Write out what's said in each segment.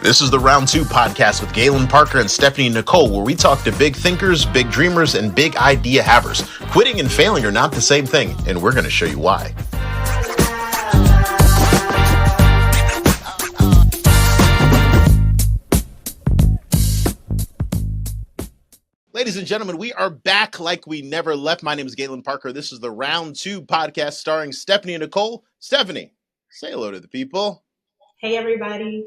This is the Round 2 podcast with Galen, Parker, and Stephanie Nicole, where we talk to big thinkers, big dreamers, and big idea havers. Quitting and failing are not the same thing, and we're going to show you why. Ladies and gentlemen, we are back like we never left. My name is Galen Parker. This is the Round 2 podcast starring Stephanie and Nicole. Stephanie, say hello to the people. Hey, everybody.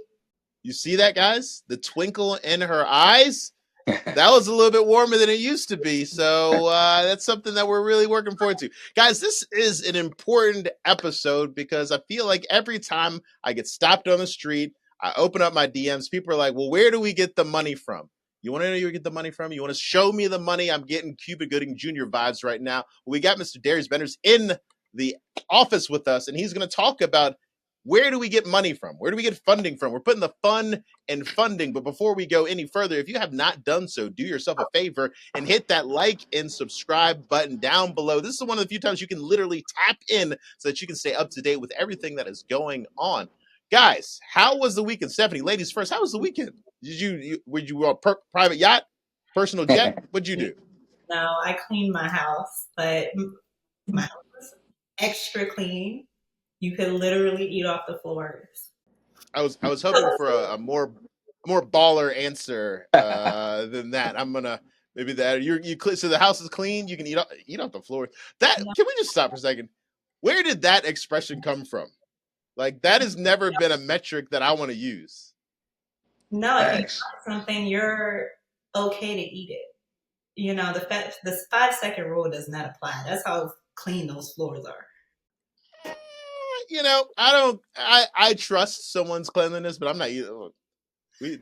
You see that, guys? The twinkle in her eyes? That was a little bit warmer than it used to be. So that's something that we're really working forward to. Guys, this is an important episode because I feel like every time I get stopped on the street, I open up my DMs, people are like, well, where do we get the money from? You want to know where you get the money from? You want to show me the money? I'm getting Cuba Gooding Jr. vibes right now. We got Mr. Darius Benders in the office with us, and he's going to talk about where do we get money from? Where do we get funding from? We're putting the fun in funding. But before we go any further, if you have not done so, do yourself a favor and hit that like and subscribe button down below. This is one of the few times you can literally tap in so that you can stay up to date with everything that is going on. Guys, how was the weekend? Stephanie, ladies first, how was the weekend? Would you private yacht, personal jet? What'd you do? No, I cleaned my house, but my house was extra clean. You could literally eat off the floors. I was hoping for a more baller answer than that. I'm gonna maybe that you so the house is clean. You can eat off the floor. That Can we just stop for a second? Where did that expression come from? Like that has never been a metric that I want to use. No, if you want something, you're okay to eat it. You know, the 5-second rule does not apply. That's how clean those floors are. You know, I trust someone's cleanliness, but I'm not eating.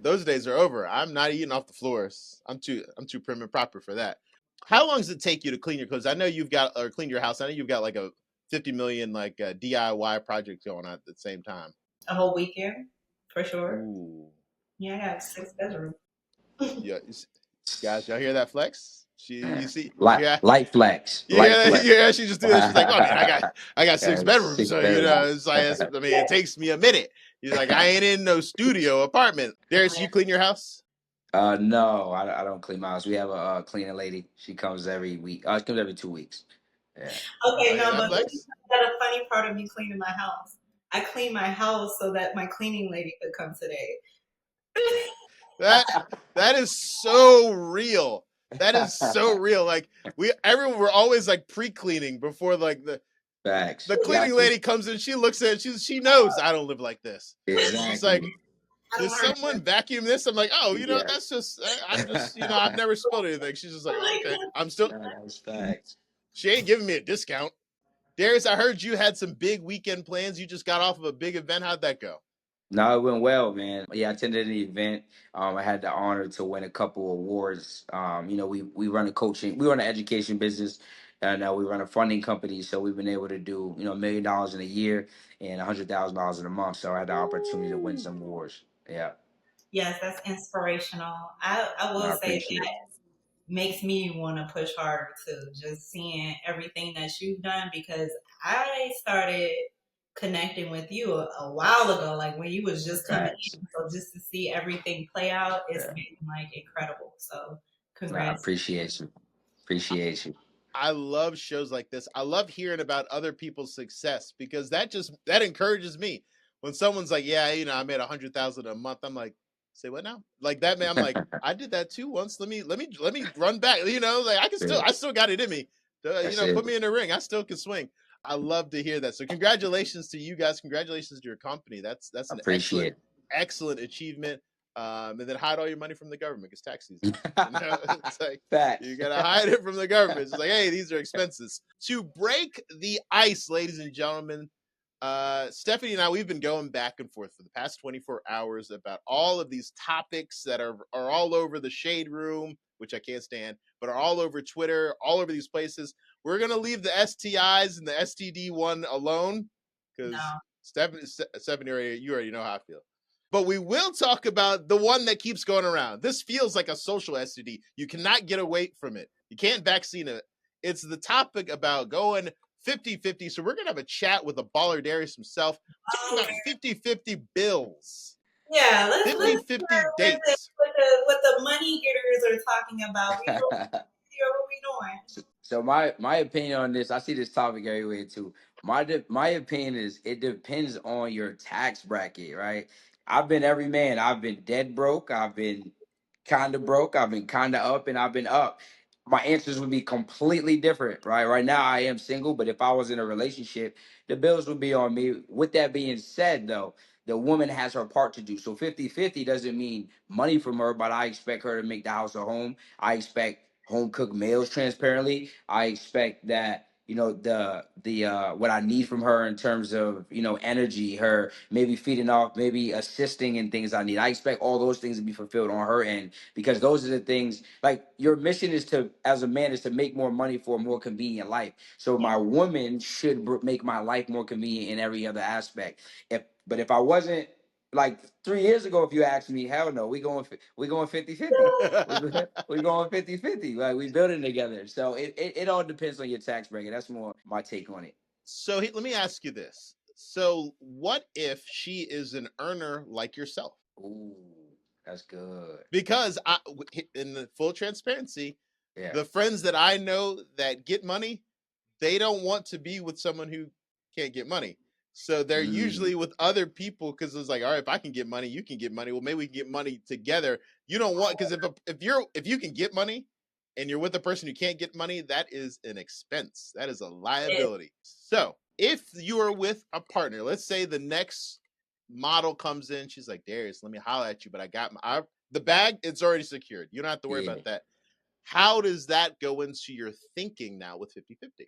Those days are over. I'm not eating off the floors. I'm too prim and proper for that. How long does it take you to clean your clothes? I know you've got or clean your house. I know you've got like a 50 million DIY project going on at the same time. A whole weekend, for sure. Ooh. Yeah, I got 6 bedrooms. Yeah, guys, y'all hear that flex? You see, light flex. Yeah, she just do that. She's like, oh, man, I got 6 bedrooms, so you know, it's like, it takes me a minute. He's like, I ain't in no studio apartment. Darius, you clean your house? No, I don't clean my house. We have a cleaning lady. She comes every week. She comes every 2 weeks. Yeah. Okay, but that's a funny part of me cleaning my house. I clean my house so that my cleaning lady could come today. That is so real. That is so real. Like we're always like pre-cleaning before like the facts. The cleaning lady comes in, she looks at it, she knows I don't live like this. Exactly. She's like, did someone vacuum this? I'm like, oh, that's just I'm just I've never spilled anything. She's just like, okay, I'm still facts. She ain't giving me a discount. Darius, I heard you had some big weekend plans. You just got off of a big event. How'd that go? No, it went well, man. Yeah, I attended an event. I had the honor to win a couple awards. We run we run an education business, and we run a funding company. So we've been able to do $1 million in a year and $100,000 in a month. So I had the opportunity to win some awards. Yeah. Yes, that's inspirational. I will say that makes me want to push harder too. Just seeing everything that you've done, because I started connecting with you a while ago, like when you was just coming in. So just to see everything play out, it's been like incredible. So congrats. I appreciate you. I love shows like this. I love hearing about other people's success because that encourages me. When someone's like, yeah, I made $100,000 a month. I'm like, say what now? Like that, man. I'm like, I did that too once. Let me run back. Like I still got it in me. Put me in the ring. I still can swing. I love to hear that. So congratulations to you guys. Congratulations to your company. That's an excellent achievement. And then hide all your money from the government because tax season. It's like you gotta hide it from the government. It's like, hey, these are expenses. To break the ice, ladies and gentlemen, Stephanie and I, we've been going back and forth for the past 24 hours about all of these topics that are all over the Shade Room, which I can't stand, but are all over Twitter, all over these places. We're gonna leave the STIs and the STD one alone because Stephanie, you already know how I feel. But we will talk about the one that keeps going around. This feels like a social STD. You cannot get away from it. You can't vaccine it. It's the topic about going 50-50. So we're going to have a chat with a baller Darius himself. We're talking about 50-50 bills. Yeah, let's 50-50 hear dates. what the money getters are talking about. We don't hear what we doing. So my opinion on this, I see this topic everywhere too. My opinion is it depends on your tax bracket, right? I've been every man. I've been dead broke. I've been kind of broke. I've been kind of up, and I've been up. My answers would be completely different, right? Right now, I am single, but if I was in a relationship, the bills would be on me. With that being said, though, the woman has her part to do. So 50-50 doesn't mean money from her, but I expect her to make the house a home. I expect home cooked meals transparently. I expect that the what I need from her in terms of energy, her maybe feeding off, maybe assisting in things I need. I expect all those things to be fulfilled on her end because those are the things like your mission is to as a man is to make more money for a more convenient life. So Yeah. my woman should make my life more convenient in every other aspect. If I wasn't like 3 years ago, if you asked me, hell no, we going 50-50. We going 50-50. Like we building together. So it all depends on your tax bracket. That's more my take on it. So let me ask you this. So what if she is an earner like yourself? Ooh, that's good. Because in the full transparency, Yeah. the friends that I know that get money, they don't want to be with someone who can't get money. So they're Mm, usually with other people because it's like, all right, if I can get money, you can get money. Well, maybe we can get money together. You don't want because if you can get money and you're with a person who can't get money, that is an expense. That is a liability. So if you are with a partner, let's say the next model comes in, she's like, Darius, let me holler at you, but I got the bag, it's already secured. You don't have to worry yeah. about that. How does that go into your thinking now with 50-50?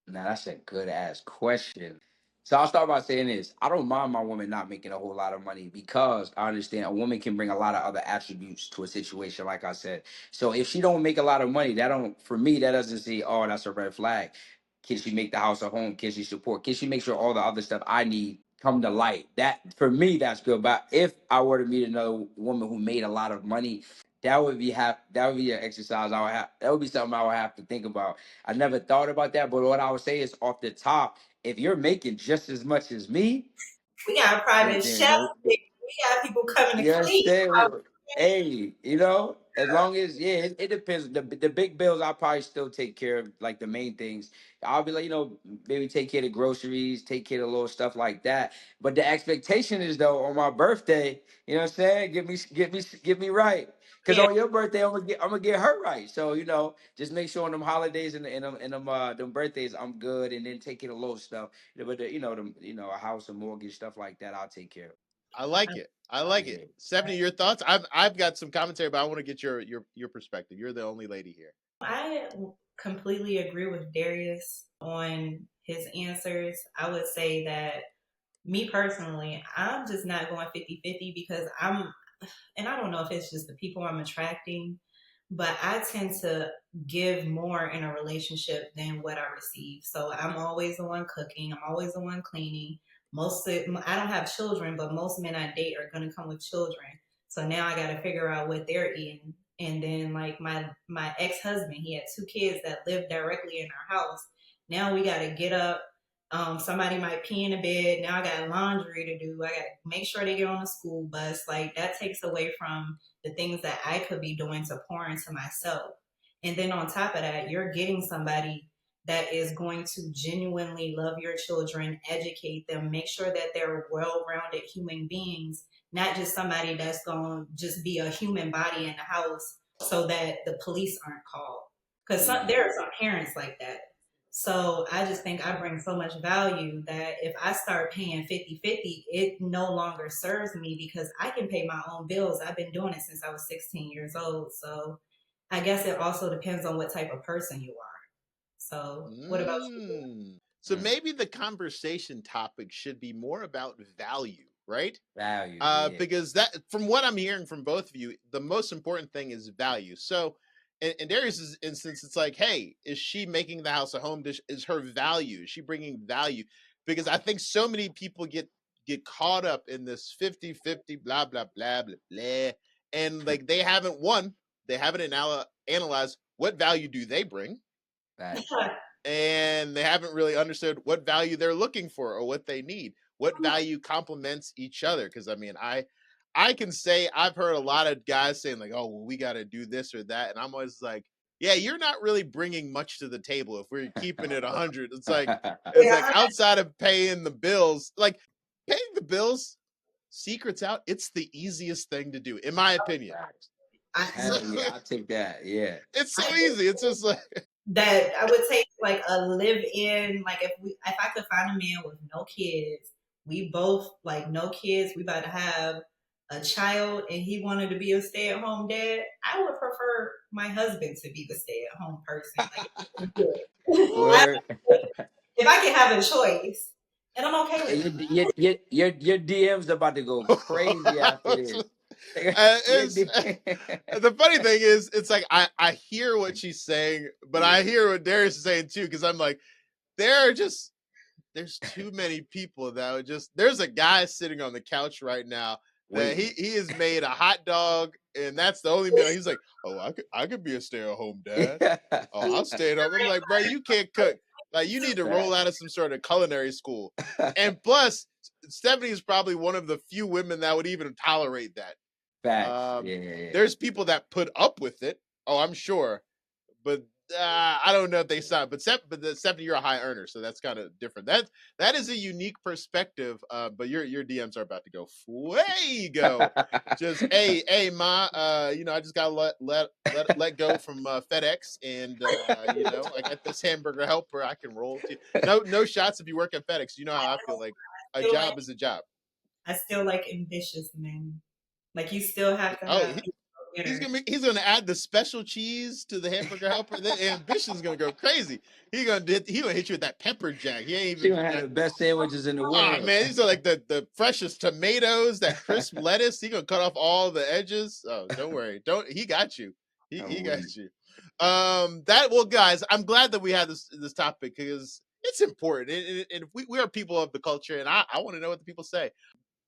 Now that's a good ass question. So I'll start by saying this. I don't mind my woman not making a whole lot of money because I understand a woman can bring a lot of other attributes to a situation, like I said. So if she don't make a lot of money, that don't for me, that doesn't say, oh, that's a red flag. Can she make the house a home? Can she support? Can she make sure all the other stuff I need come to light? That for me, that's good. But if I were to meet another woman who made a lot of money, that would be an exercise I would have. That would be something I would have to think about. I never thought about that, but what I would say is off the top, if you're making just as much as me, We got a private chef. then We got people coming to you clean. understand? Hey, as long as it depends. The big bills I'll probably still take care of, like the main things. I'll be like, maybe take care of the groceries, take care of the little stuff like that. But the expectation is though on my birthday, you know what I'm saying? Get me right. Cause Yeah, on your birthday, I'm gonna get her right. So just make sure on them holidays and them birthdays, I'm good, and then take care of the little stuff. But a house, a mortgage, stuff like that, I'll take care of. I like it. I like it. Yeah. Stephanie, your thoughts? I've got some commentary, but I want to get your perspective. You're the only lady here. I completely agree with Darius on his answers. I would say that me personally, I'm just not going 50-50 because and I don't know if it's just the people I'm attracting, but I tend to give more in a relationship than what I receive. So I'm always the one cooking, I'm always the one cleaning. I don't have children, but most men I date are going to come with children. So now I got to figure out what they're eating. And then like my ex-husband, he had two kids that lived directly in our house. Now we got to get up, somebody might pee in the bed. Now I got laundry to do. I got to make sure they get on the school bus. Like that takes away from the things that I could be doing to pour into myself. And then on top of that, you're getting somebody that is going to genuinely love your children, educate them, make sure that they're well rounded human beings, not just somebody that's going to just be a human body in the house so that the police aren't called. Because there are some parents like that. So I just think I bring so much value that if I start paying 50-50, it no longer serves me because I can pay my own bills. I've been doing it since I was 16 years old. So I guess it also depends on what type of person you are. So what about you? So maybe the conversation topic should be more about value, right? Value, yeah. Because that, from what I'm hearing from both of you, the most important thing is value. So, in Darius's instance, it's like, hey, is she making the house a home? Is her value? Is she bringing value? Because I think so many people get caught up in this 50-50, blah, blah, blah, blah, blah. And like they haven't analyzed what value do they bring, Facts. and they haven't really understood what value they're looking for or what they need, what value complements each other. Because I mean, I can say I've heard a lot of guys saying like, "Oh, well, we got to do this or that," and I'm always like, "Yeah, you're not really bringing much to the table if we're keeping it 100." It's like Yeah, outside of paying the bills, like paying the bills, secrets out. It's the easiest thing to do, in my opinion. I, So, Hell yeah, I'll take that. Yeah. it's so I easy. It's just like, that I would take like a live in, like if I could find a man with no kids, we both like no kids, we about to have a child and he wanted to be a stay at home dad, I would prefer my husband to be the stay at home person. Like if I can do it. Word. If I can have a choice, and I'm okay with it. Your DMs about to go crazy after this. Your it's the funny thing is, it's like I hear what she's saying, but yeah. I hear what Darius is saying too, because I'm like, there are just there's too many people that would just. There's a guy sitting on the couch right now that Waiting. he has made a hot dog, and that's the only meal. He's like, oh, I could be a stay at home dad. Oh, I'll stay at home. I'm like, bro, you can't cook. Like, you need to roll out of some sort of culinary school. And plus, Stephanie is probably one of the few women that would even tolerate that. Facts. Um, Yeah, yeah, yeah. there's people that put up with it. Oh, I'm sure, but I don't know if they saw it. But the Stephanie, you're a high earner, so that's kind of different. That is a unique perspective. But your DMs are about to go fuego. Just hey ma, I just gotta let go from FedEx, and I got this hamburger helper I can roll to. No shots if you work at FedEx. You know how I feel. Like a Still like job is a job. I still like ambitious men. Like you still have to Oh, have he's dinner. gonna add the special cheese to the hamburger helper. The ambition's gonna go crazy. He gonna hit you with that pepper jack. He ain't She even. gonna have the best sandwiches in the Oh world. man, these are like the freshest tomatoes, that crisp lettuce. He gonna cut off all the edges. Oh, don't worry. Don't He got you. He I'm got weak. you. Guys, I'm glad that we had this topic because it's important. And if we are people of the culture, and I want to know what the people say.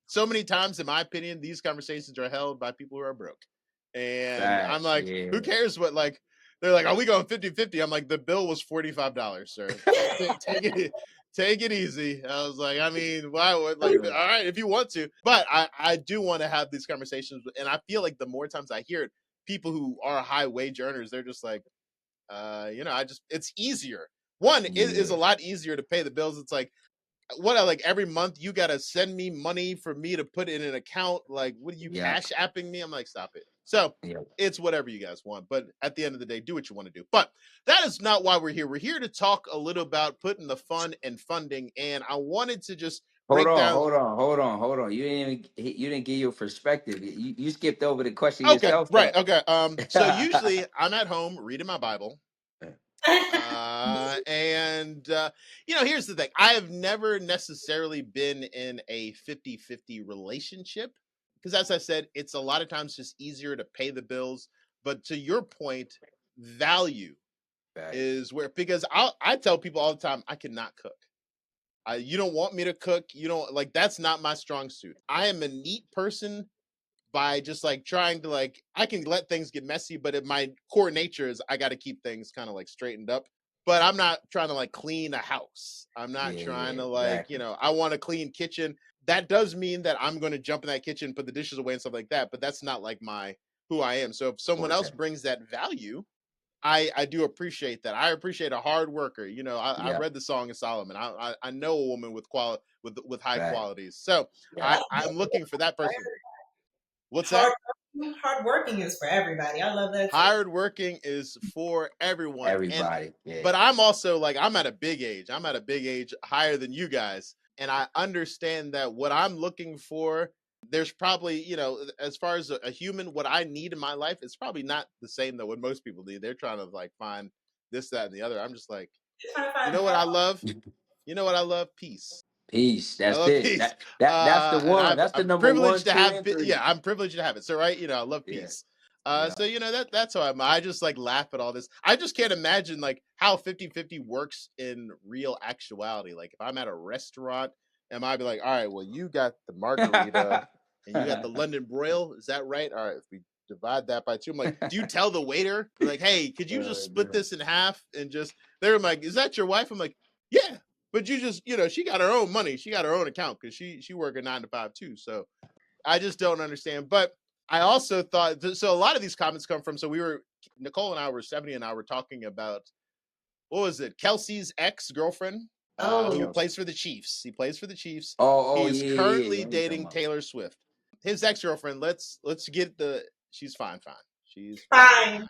So many times, in my opinion, these conversations are held by people who are broke. And I'm Facts. like, Yeah. who cares what, like, they're like, are we going 50-50? I'm like, the bill was $45, sir. Take it easy. I was like, I mean, why would, like, all right, if you want to. But I do want to have these conversations. And I feel like the more times I hear it, people who are high wage earners, they're just like, it's easier. One, it is Yeah. a lot easier to pay the bills. It's like, what, like every month you gotta send me money for me to put in an account? Like, what are you, Yeah. cash apping me? I'm like, stop it. So Yeah. it's whatever you guys want, but at the end of the day, do what you want to do. But that is not why we're here. We're here to talk a little about putting the fun and funding, and I wanted to just Hold break on, down. hold on, hold on, hold on. You didn't give your perspective. You skipped over the question Okay, yourself right, though. okay. So usually I'm at home reading my Bible. And here's the thing. I have never necessarily been in a 50-50 relationship because, as I said, it's a lot of times just easier to pay the bills. But to your point, value Facts. is where, because I tell people all the time, I cannot cook. You don't want me to cook. You don't, like, that's not my strong suit. I am a neat person by just like trying to, like, I can let things get messy, but in my core nature is I got to keep things kind of like straightened up. But I'm not trying to like clean a house. I'm not Yeah, trying yeah, to, like, exactly. I want a clean kitchen. That does mean that I'm going to jump in that kitchen, put the dishes away and stuff like that. But that's not like my who I am. So if someone else Forte. brings that value, I do appreciate that. I appreciate a hard worker. I Yeah, read the Song of Solomon. I know a woman with high fact. qualities. So Yeah, I'm looking for that person. What's that? hard hard working is for everybody. I love that too. Hard working is for everyone. everybody. Yeah, But I'm also like, I'm at a big age. I'm at a big age higher than you guys. And I understand that what I'm looking for, there's probably, as far as a human, what I need in my life, it's probably not the same that what most people need. They're trying to like find this, that, and the other. I'm just like, Just trying to you find know what I love? You know what I love? Peace. peace. I That's love it. peace. That's the And one. That's the I'm number one, privileged to two, have, and three. yeah, I'm privileged to have it. So, right, I love Yeah, peace. yeah. So, that's how I just like laugh at all this. I just can't imagine like how 50-50 works in real actuality. Like if I'm at a restaurant, am I be like, all right, well, you got the margarita and you got the London broil. Is that right? All right, if we divide that by two, I'm like, do you tell the waiter, be like, hey, could you just split No. this in half? And just, they're like, is that your wife? I'm like, yeah. But you just, she got her own money. She got her own account because she work a 9 to 5 too. So I just don't understand. But I also thought so. A lot of these comments come from. So we were Nicole and I were 70 and I were talking about what was it? Kelsey's ex-girlfriend, who Oh, plays for the Chiefs. He plays for the Chiefs. Oh, He's yeah, yeah, yeah. currently What are you talking dating about? Taylor Swift. His ex-girlfriend. Let's get the. She's fine. She's fine. fine.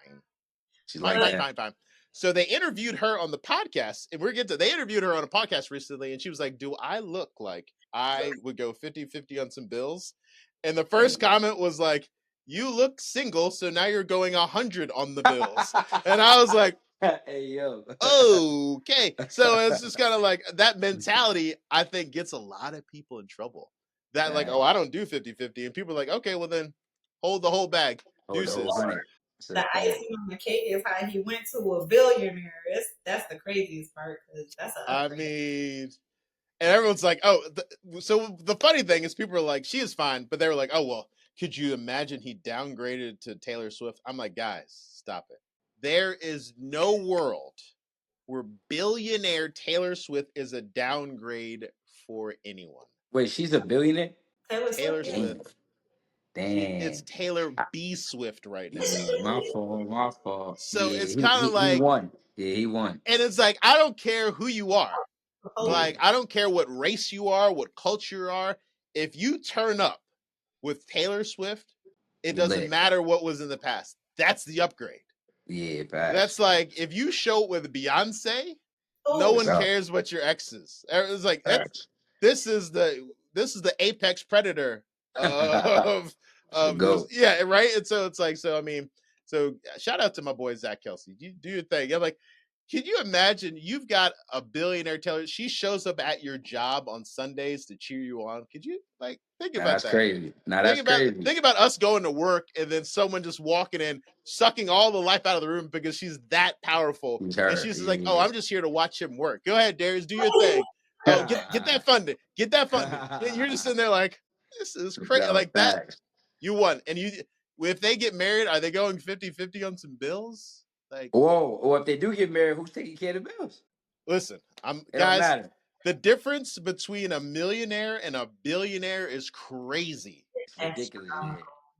She's Fine, like Look, fine, that. fine, fine. So they interviewed her on the podcast, and they interviewed her on a podcast recently, and she was like, "Do I look like I would go 50-50 on some bills?" And the first comment was like, "You look single, so now you're going 100 on the bills." And I was like, Hey, yo. okay. So it's just kind of like that mentality, I think, gets a lot of people in trouble. That like, oh, Dang. I don't do 50-50. And people are like, okay, well then hold the whole bag. Hold the whole Deuces. bunny. That's the a fact. icing on the cake is how he went to a billionaire. That's the craziest part because that's an I upgrade. mean, and everyone's like, oh, so the funny thing is people are like, she is fine. But they were like, oh, well, could you imagine he downgraded to Taylor Swift? I'm like, guys, stop it. There is no world where billionaire Taylor Swift is a downgrade for anyone. Wait, she's a billionaire? Taylor Taylor Swift, yeah. Dang. Swift, it's Dang. Taylor B. Swift right now. Yeah, my fault, my fault. So Yeah, it's kind of he like, won. Yeah, he won. and it's like, I don't care who you are. Yeah, Like, I don't care what race you are, what culture you are. If you turn up with Taylor Swift, it you doesn't lit. matter what was in the past. That's the upgrade. Yeah, That's facts. like if you show it with Beyonce, no Oh, What's one up? cares what your ex is. It's like Facts. this is the apex predator of The this. GOAT. Yeah, right. And so it's like so. I mean, so shout out to my boy Zach Kelsey. You do your thing. I'm like, can you imagine? You've got a billionaire teller. She shows up at your job on Sundays to cheer you on. Could you like think Now about that's that? crazy. Now that's crazy. Think about us going to work and then someone just walking in, sucking all the life out of the room because she's that powerful. He's And her. she's just like, "Oh, Yeah. I'm just here to watch him work. Go ahead, Darius, do your thing. Oh, get that funded. Get that funded." And you're just sitting there like, "This is crazy." No, Like that, facts. you won. And you, if they get married, are they going 50-50 on some bills? Like, Whoa. Or if they do get married, who's taking care of the bills? listen, I'm It don't guys. matter. The difference between a millionaire and a billionaire is crazy. It's ridiculous. Yeah.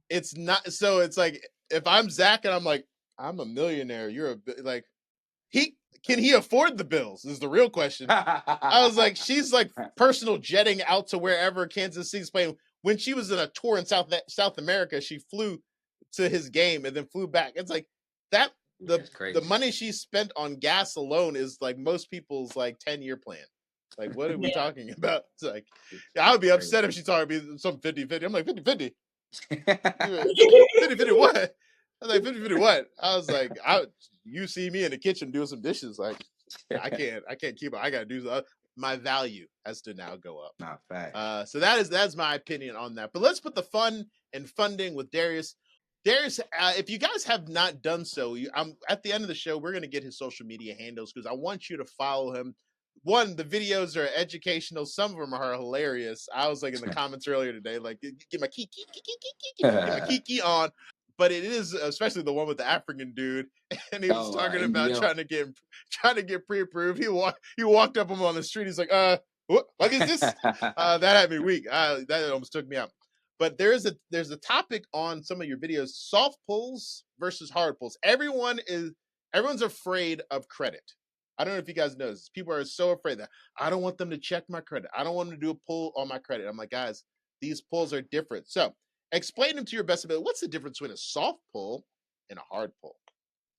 It's not so it's like if I'm Zach and I'm like, I'm a millionaire, you're like he can he afford the bills is the real question. I was like, she's like personal jetting out to wherever Kansas City's playing. When she was in a tour in South America, she flew to his game and then flew back. It's like that Yeah, the it's the crazy. money she spent on gas alone is like most people's like 10-year plan. Like, what are we yeah. talking about? It's like, yeah, I would be upset if she told me some 50-50. I'm like, 50-50. 50-50 what? I was like, 50-50 what? I was like, you see me in the kitchen doing some dishes. Like, I can't keep it. I gotta do my value has to now go up. Not facts. So that's my opinion on that. But let's put the fun and funding with Darius. Darius, if you guys have not done so, I'm at the end of the show. We're gonna get his social media handles because I want you to follow him. One, the videos are educational. Some of them are hilarious. I was like in the comments earlier today, like get my get my kiki on. But it is especially the one with the African dude, and he was Oh, talking about NBL. trying to get pre-approved. He walked up him on the street. He's like, what is this? That had me weak. That almost took me out. But there's a topic on some of your videos: soft pulls versus hard pulls. Everyone's afraid of credit. I don't know if you guys know this. People are so afraid that I don't want them to check my credit. I don't want them to do a pull on my credit. I'm like, guys, these pulls are different. So explain them to your best ability. What's the difference between a soft pull and a hard pull?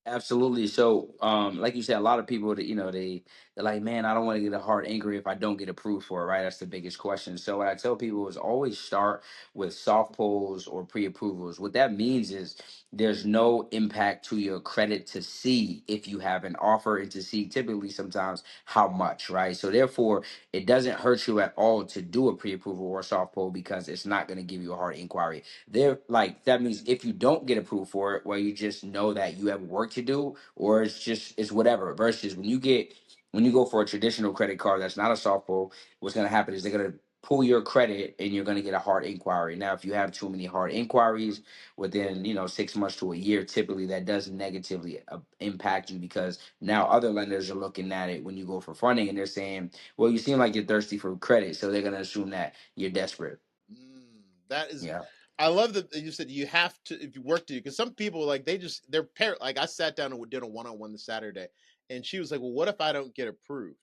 Absolutely. So, like you said, a lot of people that they're like, man, I don't want to get a hard inquiry if I don't get approved for it, right? That's the biggest question. So, what I tell people is always start with soft pulls or pre-approvals. What that means is there's no impact to your credit to see if you have an offer and to see typically sometimes how much, right? So, therefore, it doesn't hurt you at all to do a pre-approval or a soft pull because it's not going to give you a hard inquiry. There, like that means if you don't get approved for it, well, you just know that you have work to do, or it's whatever. Versus when you go for a traditional credit card that's not a soft pull, what's gonna happen is they're gonna pull your credit and you're gonna get a hard inquiry. Now, if you have too many hard inquiries within 6 months to a year, typically that does negatively impact you because now other lenders are looking at it when you go for funding and they're saying, well, you seem like you're thirsty for credit, so they're gonna assume that you're desperate. Mm. That is, Yeah. I love that you said you have to, if you work to, because some people like they're parent. Like I sat down and did a one-on-one this Saturday, and she was like, "Well, what if I don't get approved?"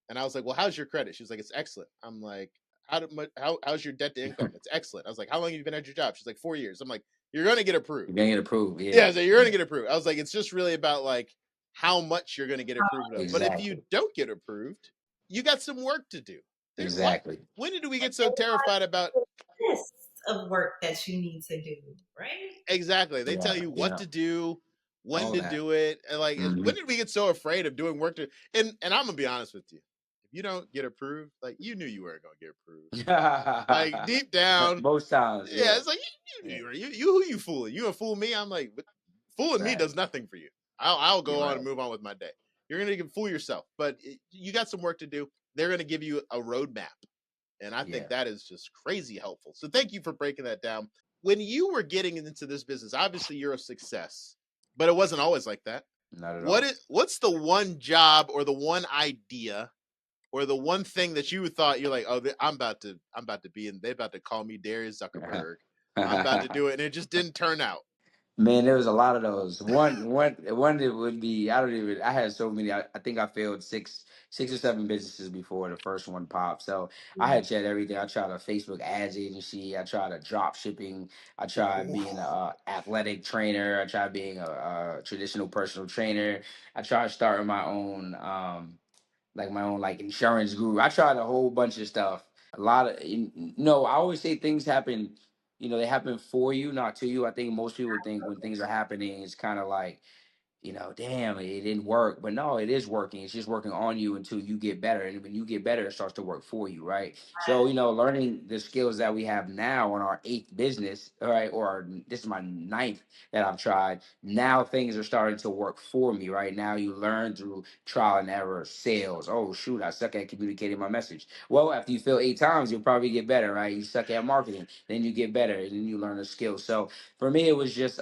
And I was like, "Well, how's your credit?" She was like, "It's excellent." I'm like, how's your debt to income?" "It's excellent." I was like, "How long have you been at your job?" She's like, "4 years." I'm like, "You're gonna get approved." You're gonna get approved. Yeah. Yeah, so you're gonna get approved. I was like, it's just really about like how much you're gonna get approved of. But if you Exactly. don't get approved, you got some work to do. What? Exactly. When did we And get so terrified about? list of work that you need to do, right? Exactly. They tell Yeah. you what Yeah. to do, when All to that. do it, and like Hmm. when did we get so afraid of doing work to? And I'm gonna be honest with you. If you don't get approved, like you knew you weren't gonna get approved. Like deep down, Most times, yeah, yeah. it's like Yeah. you who you fooling? You gonna fool me? I'm like, but fooling me does Facts. nothing for you. I'll You're go on right. and move on with my day. You're gonna fool yourself, but you got some work to do. They're gonna give you a roadmap, and I think Yeah. that is just crazy helpful. So thank you for breaking that down. When you were getting into this business, obviously you're a success, but it wasn't always like that. Not at all. What's the one job or the one idea or the one thing that you thought you're like, oh, I'm about to be in. They're about to call me Darius Zuckerberg. I'm about to do it, and it just didn't turn out. Man, there was a lot of those. One that would be, I don't even, I had so many. I think I failed six or seven businesses before the first one popped. So I had tried everything. I tried a Facebook ads agency. I tried a drop shipping. I tried being a athletic trainer. I tried being a traditional personal trainer. I tried starting my own like my own like insurance guru. I tried a whole bunch of stuff. A lot of no, I always say things happen, they happen for you, not to you. I think most people think when things are happening, it's kind of like, damn, it didn't work. But no, it is working. It's just working on you until you get better. And when you get better, it starts to work for you, right? So, learning the skills that we have now on our eighth business, all right, this is my ninth that I've tried. Now things are starting to work for me, right? Now you learn through trial and error, sales. Oh, shoot, I suck at communicating my message. Well, after you fail 8 times, you'll probably get better, right? You suck at marketing, then you get better, and then you learn a skill. So, for me, it was just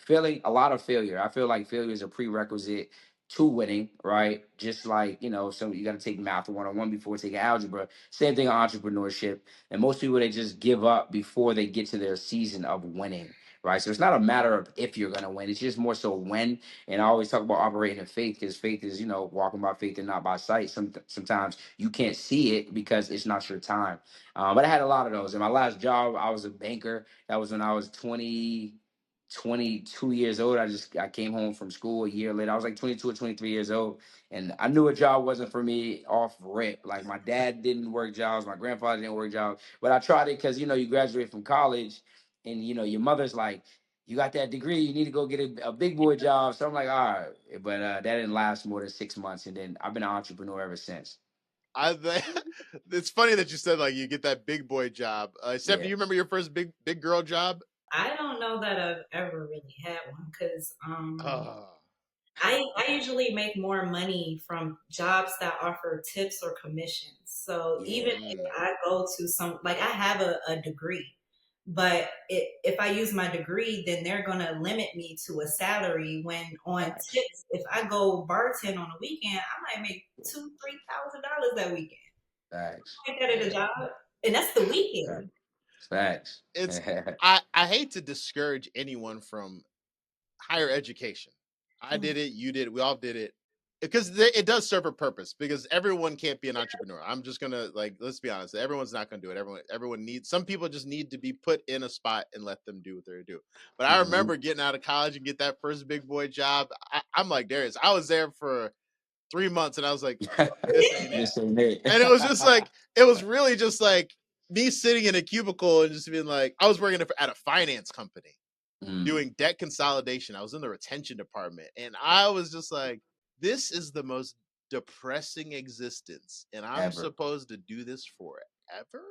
feeling a lot of failure. I feel like failure is a prerequisite to winning, right? Just like, so you got to take math 101 before taking algebra. Same thing in entrepreneurship. And most people, they just give up before they get to their season of winning, right? So it's not a matter of if you're going to win. It's just more so when. And I always talk about operating in faith because faith is, walking by faith and not by sight. Sometimes you can't see it because it's not your time. But I had a lot of those. In my last job, I was a banker. That was when I was 22 years old. I came home from school a year later. I was like 22 or 23 years old. And I knew a job wasn't for me off rip. Like my dad didn't work jobs. My grandfather didn't work jobs. But I tried it because, you graduate from college and, your mother's like, you got that degree, you need to go get a big boy job. So I'm like, all right. But that didn't last more than 6 months. And then I've been an entrepreneur ever since. It's funny that you said like you get that big boy job. Steph, do Yeah. you remember your first big girl job? I don't know that I've ever really had one because Oh, I usually make more money from jobs that offer tips or commissions. So even Yeah. if mm. I go to like I have a degree, but if I use my degree, then they're going to limit me to a salary when on Facts. tips, if I go bartend on a weekend, I might make $2,000-$3,000 that weekend. Facts. I make that at a Yeah. job. And that's the Facts. weekend. Facts. It's I hate to discourage anyone from higher education. I did it, you did it, we all did it. Because it does serve a purpose because everyone can't be an entrepreneur. I'm just gonna like let's be honest. Everyone's not gonna do it. Everyone needs some people just need to be put in a spot and let them do what they're do. But I Mhm. remember getting out of college and get that first big boy job. I'm like Darius. I was there for 3 months and I was like, this ain't it. This ain't it. And it was just like it was really just like me sitting in a cubicle and just being like I was working at a finance company Mm, doing debt consolidation. I was in the retention department and I was just like, this is the most depressing existence. And I'm ever. supposed to do this forever?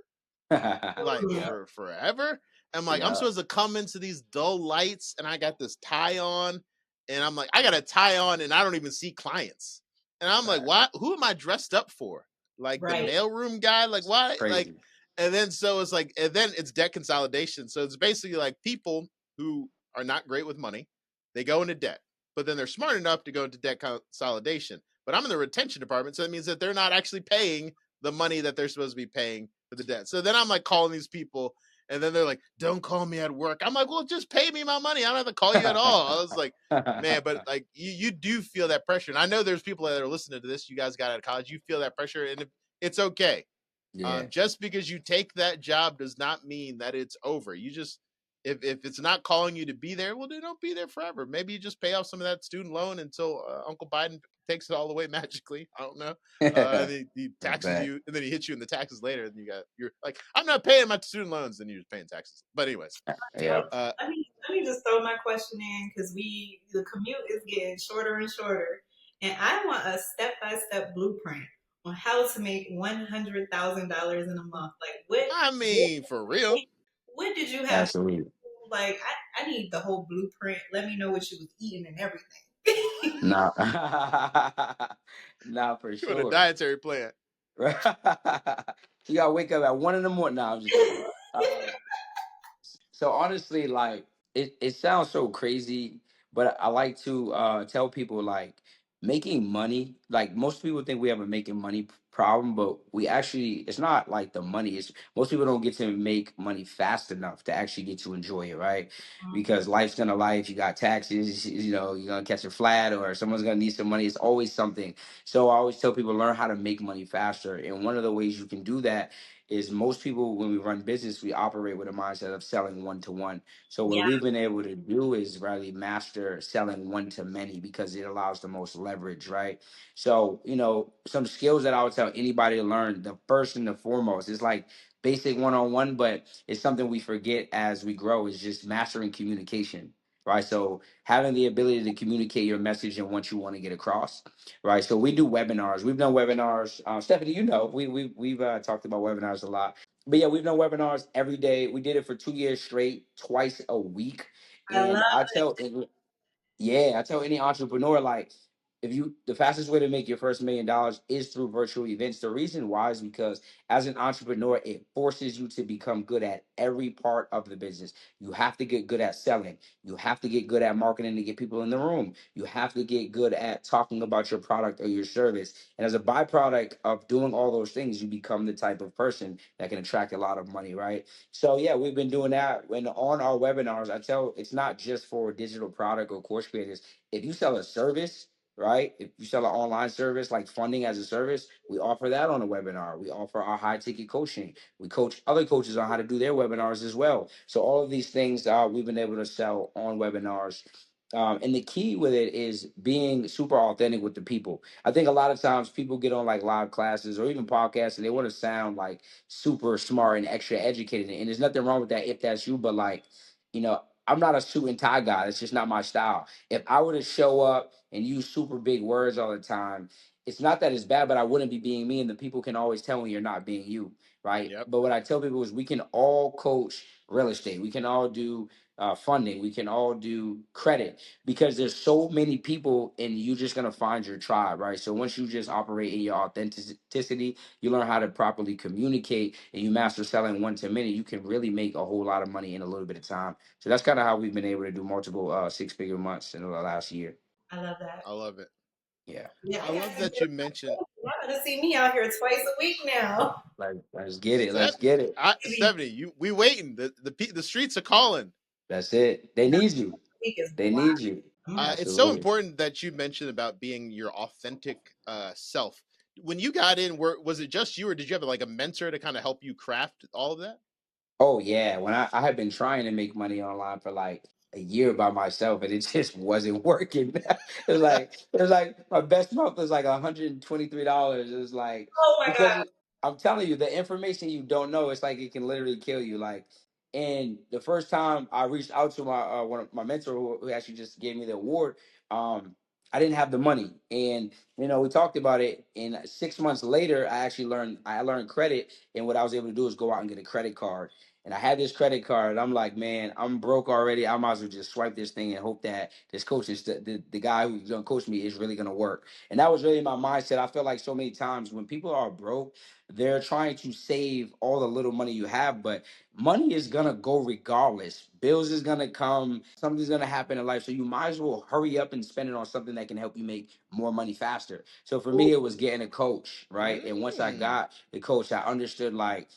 Like Yeah, for forever. I'm like, I'm yeah, supposed to come into these dull lights and I got this tie on. And I'm like, I got a tie on and I don't even see clients. And I'm like, facts. why? Who am I dressed up for? Like the Right. mailroom guy? Like why? Like, Crazy. and then so it's like, and then it's debt consolidation. So it's basically like people who are not great with money, they go into debt, but then they're smart enough to go into debt consolidation. But I'm in the retention department, so that means that they're not actually paying the money that they're supposed to be paying for the debt. So then I'm like calling these people And then they're like, "Don't call me at work." I'm like, "Well, just pay me my money. I don't have to call you at all." I was like, man, but like you do feel that pressure. And I know there's people that are listening to this. You guys got out of college, you feel that pressure, and it's okay. Yeah. Just because you take that job does not mean that it's over. You just if it's not calling you to be there, well, then don't be there forever. Maybe you just pay off some of that student loan until Uncle Biden takes it all away magically. I don't know. And he Not taxes bad. you, and then he hits you in the taxes later, and you're like, I'm not paying my student loans, and you're just paying taxes. But anyways, Yeah. Let me just throw my question in because the commute is getting shorter and shorter, and I want a step by step blueprint on how to make $100,000 in a month. Like I mean, for real. what did you have to Absolutely. do? Like I need the whole blueprint. Let me know what you was eating and everything. Nah. Nah, for You want a sure. dietary plan? You gotta wake up at 1 in the morning. Nah, I'm just kidding. So honestly, like it sounds so crazy, but I like to tell people like making money, like most people think we have a making money problem, but we actually it's not like the money. It's most people don't get to make money fast enough to actually get to enjoy it, right? Because life's gonna life, you got taxes, you're gonna catch a flat or someone's gonna need some money. It's always something. So I always tell people learn how to make money faster. And one of the ways you can do that is most people when we run business we operate with a mindset of selling one to one. So what Yeah, we've been able to do is really master selling one to many because it allows the most leverage, right? So some skills that I would tell anybody to learn, the first and the foremost is like basic one-on-one, but it's something we forget as we grow, is just mastering communication, right? So having the ability to communicate your message and what you want to get across. Right. So we do webinars. We've done webinars. Stephanie, we've talked about webinars a lot. But yeah, we've done webinars every day. We did it for 2 years straight, twice a week. I And love I tell any entrepreneur like if you the fastest way to make your first $1 million is through virtual events. The reason why is because as an entrepreneur, it forces you to become good at every part of the business. You have to get good at selling. You have to get good at marketing to get people in the room. You have to get good at talking about your product or your service. And as a byproduct of doing all those things, you become the type of person that can attract a lot of money, right? So yeah, we've been doing that. And on our webinars, I tell it's not just for digital product or course creators. If you sell a service, right? If you sell an online service like funding as a service, we offer that on a webinar. We offer our high ticket coaching. We coach other coaches on how to do their webinars as well. So all of these things we've been able to sell on webinars. And the key with it is being super authentic with the people. I think a lot of times people get on like live classes or even podcasts and they want to sound like super smart and extra educated. And there's nothing wrong with that if that's you, but like, I'm not a suit and tie guy. It's just not my style. If I were to show up and use super big words all the time, it's not that it's bad, but I wouldn't be being me. And the people can always tell when you're not being you, right? Yep. But what I tell people is we can all coach real estate. We can all do funding. We can all do credit because there's so many people and you're just going to find your tribe, right? So once you just operate in your authenticity, you learn how to properly communicate and you master selling one to many, you can really make a whole lot of money in a little bit of time. So that's kind of how we've been able to do multiple six-figure months in the last year. I love that. I love it. Yeah. Yeah, I I got love to that you mentioned y'all gonna see me out here twice a week now. Like, let's get it. Let's Steph. get it. Stephanie, we waiting. The streets are calling. That's it. They need you. Week is They wild. need you. It's so Absolutely. important that you mentioned about being your authentic self. When you got in, was it just you, or did you have like a mentor to kind of help you craft all of that? Oh yeah, when I had been trying to make money online for like a year by myself and it just wasn't working. it was like my best month was like $123. It was like Oh my god. because I'm telling you the information you don't know, it's like it can literally kill you. Like and the first time I reached out to my one of my mentor who actually just gave me the award, I didn't have the money. And we talked about it and 6 months later I learned credit and what I was able to do is go out and get a credit card and I had this credit card. And I'm like, man, I'm broke already. I might as well just swipe this thing and hope that this coach is the guy who's gonna coach me is really gonna work. And that was really my mindset. I feel like so many times when people are broke, they're trying to save all the little money you have, but money is gonna go regardless. Bills is gonna come, something's gonna happen in life. So you might as well hurry up and spend it on something that can help you make more money faster. So for me, it was getting a coach, right? And once I Mm. got the coach, I understood like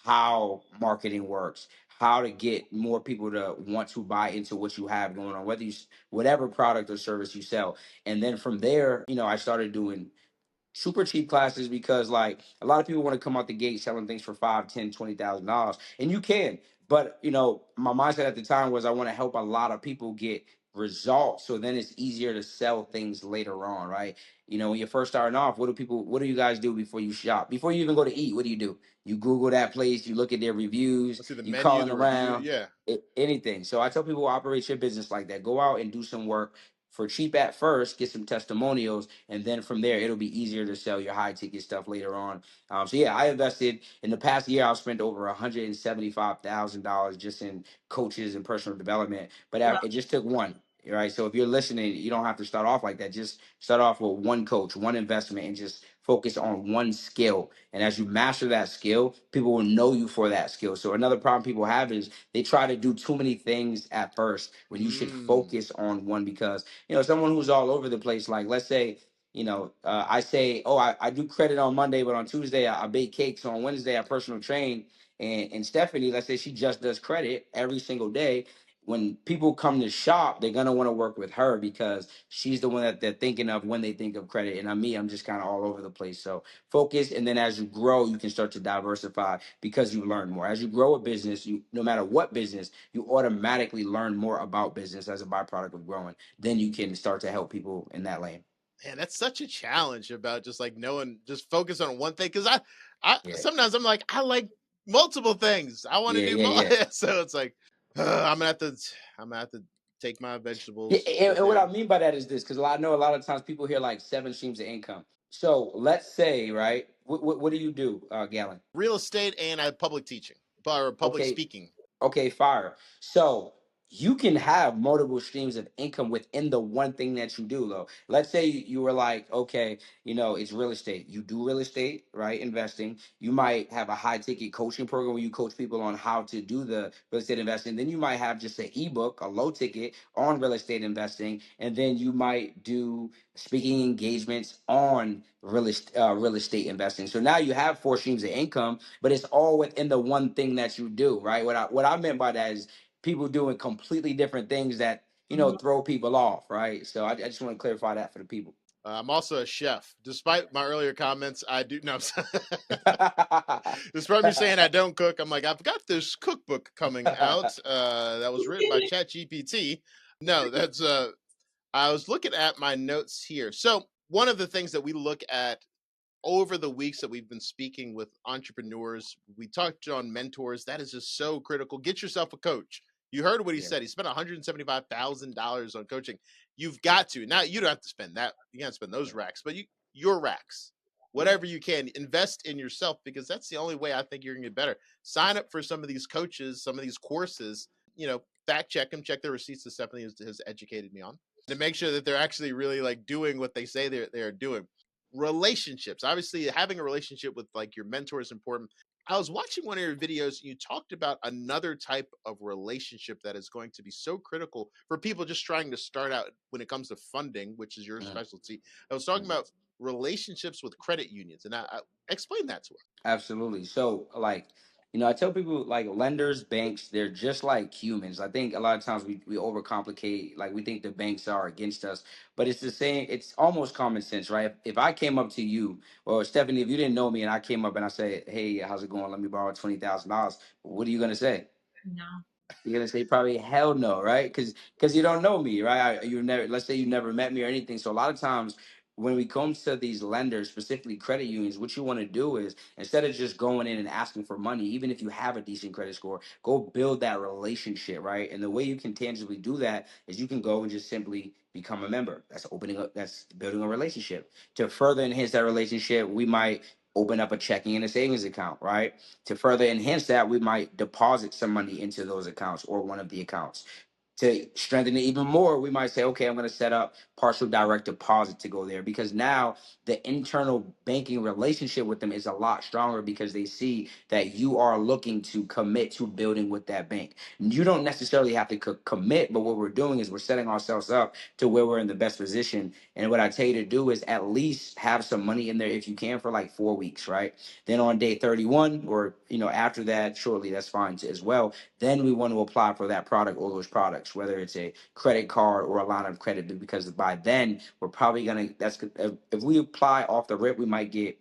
how marketing works, how to get more people to want to buy into what you have going on, whatever product or service you sell. And then from there, I started doing super cheap classes because like a lot of people want to come out the gate selling things for 5, 10, $20,000, and you can. But my mindset at the time was I want to help a lot of people get results, so then it's easier to sell things later on, right? When you're first starting off, what do you guys do before you shop? Before you even go to eat, what do? You Google that place, you look at their reviews, Let's see the you menu, calling the review. around, Yeah. anything. So I tell people operate your business like that. Go out and do some work for cheap at first, get some testimonials, and then from there it'll be easier to sell your high ticket stuff later on. So yeah, I invested in the past year. I've spent over $175,000 just in coaches and personal development, but Wow. it just took one. Right. So if you're listening, you don't have to start off like that. Just start off with one coach, one investment, and just focus on one skill. And as you master that skill, people will know you for that skill. So another problem people have is they try to do too many things at first when you should Mm. focus on one, because someone who's all over the place, like let's say, I say, oh, I do credit on Monday, but on Tuesday I bake cakes, on Wednesday I personal train. And Stephanie, let's say she just does credit every single day. When people come to shop, they're gonna want to work with her because she's the one that they're thinking of when they think of credit. And I'm just kind of all over the place. So focus, and then as you grow, you can start to diversify because you learn more. As you grow a business, no matter what business, you automatically learn more about business as a byproduct of growing. Then you can start to help people in that lane. Man, that's such a challenge about just like knowing, just focus on one thing. Cause I Yeah, sometimes I'm like, I like multiple things. I want to yeah, do yeah, more. yeah. So it's like, I'm gonna have to take my Yeah, vegetables, and what I prepare. mean by that is this, because I know a lot of times people hear like 7 streams of income. So let's say, right, what do you do, Galen? Real estate and I public teaching or public Okay, speaking. okay, fire. So you can have multiple streams of income within the one thing that you do, though. Let's say you were like, okay, it's real estate. You do real estate, right? Investing. You might have a high ticket coaching program where you coach people on how to do the real estate investing. Then you might have just an ebook, a low ticket on real estate investing. And then you might do speaking engagements on real estate investing. So now you have 4 streams of income, but it's all within the one thing that you do, right? What I meant by that is people doing completely different things that Mhm. throw people off, right? So I just want to clarify that for the people. I'm also a chef. Despite my earlier comments, I do no. Despite me saying I don't cook, I'm like, I've got this cookbook coming out that was written by ChatGPT. No, that's I was looking at my notes here. So one of the things that we look at over the weeks that we've been speaking with entrepreneurs, we talked on mentors. That is just so critical. Get yourself a coach. You heard what he Yeah. said. He spent $175,000 on coaching. You've got to. Now you don't have to spend that. You can't spend those racks, but your racks. Yeah. Whatever you can, invest in yourself because that's the only way I think you're gonna get better. Sign up for some of these coaches, some of these courses, fact check them, check their receipts that Stephanie has educated me on to make sure that they're actually really like doing what they say they're doing. Relationships, obviously having a relationship with like your mentor is important. I was watching one of your videos, you talked about another type of relationship that is going to be so critical for people just trying to start out when it comes to funding, which is your Mhm. specialty. I was talking Mhm. about relationships with credit unions, and I explain that to us. Absolutely. So, like, I tell people like lenders, banks, they're just like humans. I think a lot of times we overcomplicate, like we think the banks are against us, but it's the same. It's almost common sense, right? If I came up to you, or Stephanie, if you didn't know me and I came up and I said, "Hey, how's it going? Let me borrow $20,000." What are you gonna say? No. You're gonna say probably hell no, right? Because you don't know me, right? You never, let's say you never met me or anything. So a lot of times when we come to these lenders, specifically credit unions, what you want to do is instead of just going in and asking for money, even if you have a decent credit score, go build that relationship, right? And the way you can tangibly do that is you can go and just simply become a member. That's building a relationship. To further enhance that relationship, we might open up a checking and a savings account, right? To further enhance that, we might deposit some money into those accounts or one of the accounts. To strengthen it even more, we might say, okay, I'm going to set up partial direct deposit to go there, because now the internal banking relationship with them is a lot stronger, because they see that you are looking to commit to building with that bank. You don't necessarily have to commit, but what we're doing is we're setting ourselves up to where we're in the best position. And what I tell you to do is at least have some money in there if you can for like 4 weeks, right? Then on day 31, or after that shortly, that's fine as well. Then we want to apply for that product or those products, whether it's a credit card or a line of credit, because by then we're probably gonna. That's if we apply off the rip, we might get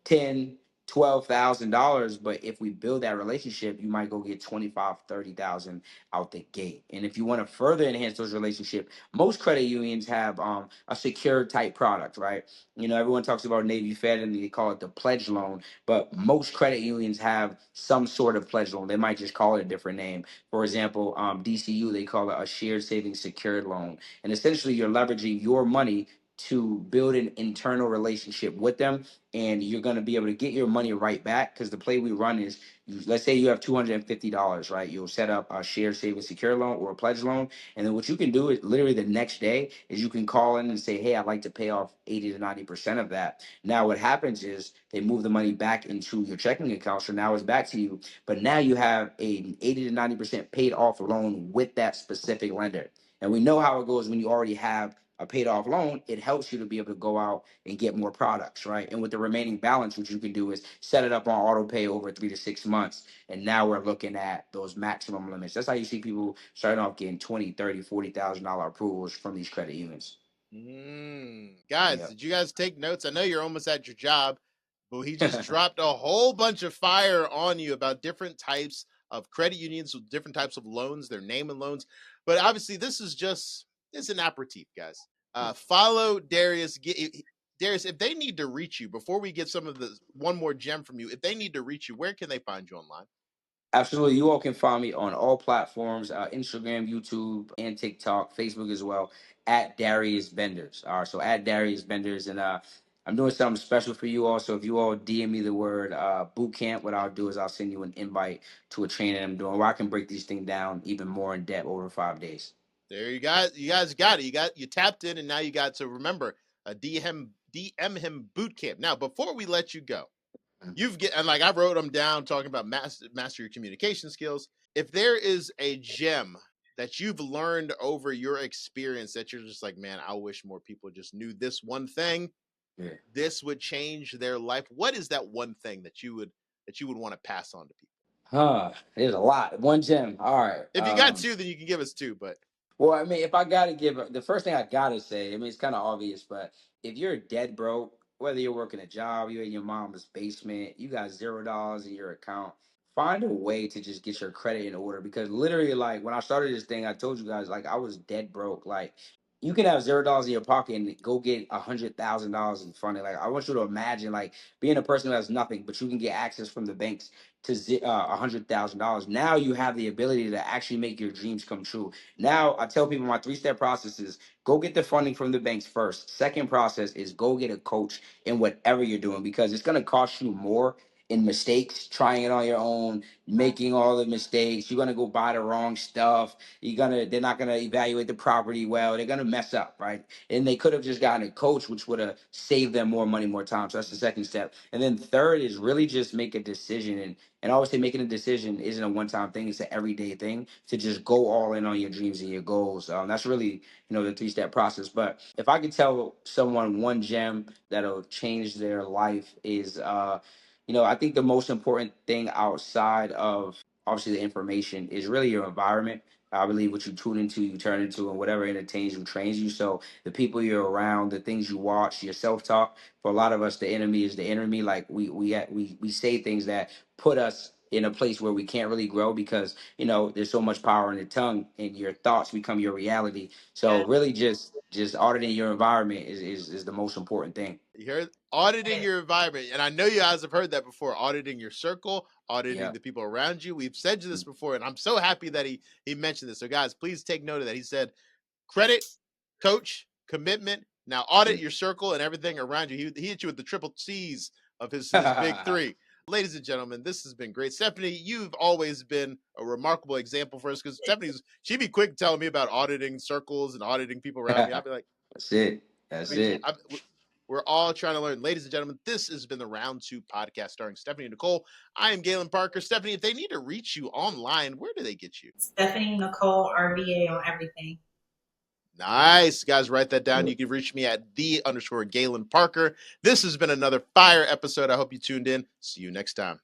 10. $12,000, but if we build that relationship, you might go get 25, 30,000 out the gate. And if you want to further enhance those relationships, most credit unions have a secure type product, right? Everyone talks about Navy Fed and they call it the pledge loan, but most credit unions have some sort of pledge loan. They might just call it a different name. For example, DCU, they call it a shared savings secured loan. And essentially, you're leveraging your money to build an internal relationship with them, and you're going to be able to get your money right back, because the play we run is, let's say you have $250, right? You'll set up a shared savings secure loan or a pledge loan, and then what you can do is literally the next day is you can call in and say, hey, I'd like to pay off 80 to 90% of that. Now what happens is they move the money back into your checking account, so now it's back to you, but now you have a 80 to 90% paid off loan with that specific lender. And we know how it goes when you already have a paid off loan. It helps you to be able to go out and get more products, right? And with the remaining balance, what you can do is set it up on auto pay over 3 to 6 months. And now we're looking at those maximum limits. That's how you see people starting off getting 20, 30, $40,000 approvals from these credit unions. Guys, Yeah. did you guys take notes? I know you're almost at your job, but he just dropped a whole bunch of fire on you about different types of credit unions with different types of loans, their name and loans. But obviously, this is just it's an aperitif, guys. Follow Darius. Darius, if they need to reach you before we get some of the one more gem from you, if they need to reach you, where can they find you online? Absolutely. You all can find me on all platforms, Instagram, YouTube, and TikTok, Facebook as well, at Darius Benders. All right, so at Darius Benders. And I'm doing something special for you all. So if you all DM me the word boot camp, what I'll do is I'll send you an invite to a training I'm doing where I can break these things down even more in depth over 5 days. There you guys got it. You tapped in, and now you got to remember a DM him boot camp. Now, before we let you go, and like I wrote them down talking about master your communication skills. If there is a gem that you've learned over your experience that you're just like, man, I wish more people just knew this one thing, Yeah. this would change their life. What is that one thing that you would want to pass on to people? There's a lot. One gem. All right. If you got two, then you can give us two. But Well, I mean, if I gotta give the first thing I gotta say, I mean, it's kind of obvious, but if you're dead broke, whether you're working a job, you're in your mom's basement, you got $0 in your account, find a way to just get your credit in order. Because literally, like when I started this thing, I told you guys, like I was dead broke. Like you can have $0 in your pocket and go get $100,000 in front of. Like I want you to imagine, like being a person who has nothing, but you can get access from the banks to $100,000. Now you have the ability to actually make your dreams come true. Now I tell people my 3-step process is go get the funding from the banks first. Second process is go get a coach in whatever you're doing, because it's going to cost you more in mistakes, trying it on your own, making all the mistakes. You're going to go buy the wrong stuff. They're not going to evaluate the property well. They're going to mess up, right? And they could have just gotten a coach, which would have saved them more money, more time. So that's the second step. And then third is really just make a decision. And I always say making a decision isn't a one-time thing; it's an everyday thing. To just go all in on your dreams and your goals. That's really the 3-step process. But if I could tell someone one gem that'll change their life is, I think the most important thing outside of obviously the information is really your environment. I believe what you tune into, you turn into, and whatever entertains you, trains you. So the people you're around, the things you watch, your self-talk. For a lot of us, the enemy is the enemy. Like we say things that put us in a place where we can't really grow, because there's so much power in the tongue, and your thoughts become your reality. So really just auditing your environment is the most important thing. you hear auditing your environment, and I know you guys have heard that before. Auditing your circle, auditing Yeah. the people around you. We've said this before, and I'm so happy that he mentioned this. So, guys, please take note of that. He said credit, coach, commitment. Now audit your circle and everything around you. He hit you with the triple C's of his big three. Ladies and gentlemen, this has been great. Stephanie, you've always been a remarkable example for us because she'd be quick telling me about auditing circles and auditing people around me. I'd be like, That's it. That's it. we're all trying to learn. Ladies and gentlemen, this has been the Round 2 podcast starring Stephanie and Nicole. I am Galen Parker. Stephanie, if they need to reach you online, where do they get you? Stephanie Nicole RVA on everything. Nice. Guys, write that down. You can reach me at _Galen Parker. This has been another fire episode. I hope you tuned in. See you next time.